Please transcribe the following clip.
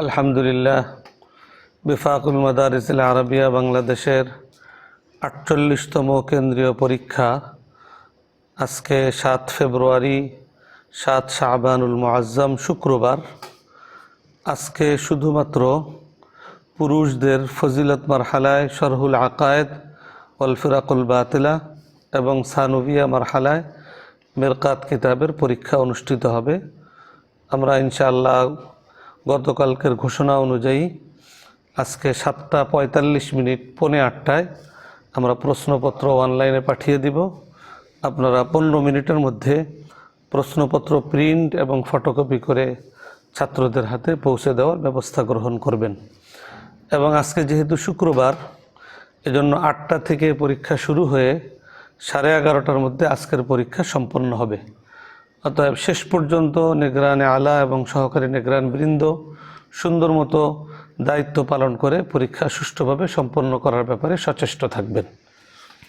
আলহামদুলিল্লাহ বিফাকুল মাদারিসিল আরবিয়া বাংলাদেশের ৪৮তম কেন্দ্রীয় পরীক্ষা আজকে ৭ ফেব্রুয়ারি ৭ শাবানুল মুআজ্জম শুক্রবার। আজকে শুধুমাত্র পুরুষদের ফজিলত মারহালায় শরহুল আকায়েদ ওয়াল ফিরাকুল বাতিলা এবং সানুভিয়া মারহালায় মিরকাত কিতাবের পরীক্ষা অনুষ্ঠিত হবে। আমরা ইনশাআল্লাহ গতকালকের ঘোষণা অনুযায়ী আজকে ৭টা ৪৫ পৌনে ৮টায় আমরা প্রশ্নপত্র অনলাইনে পাঠিয়ে দিব। আপনারা ১৫ মিনিটের মধ্যে প্রশ্নপত্র প্রিন্ট এবং ফটোকপি করে ছাত্রদের হাতে পৌঁছে দেওয়ার ব্যবস্থা গ্রহণ করবেন। এবং আজকে যেহেতু শুক্রবার, এজন্য ৮টা থেকে পরীক্ষা শুরু হয়ে 11:30টার মধ্যে আজকের পরীক্ষা সম্পন্ন হবে। অতএব শেষ পর্যন্ত নিগরানে আলা এবং সহকারী নিগরান বৃন্দ সুন্দর মতো দায়িত্ব পালন করে পরীক্ষা সুষ্ঠুভাবে সম্পন্ন করার ব্যাপারে সচেষ্ট থাকবেন।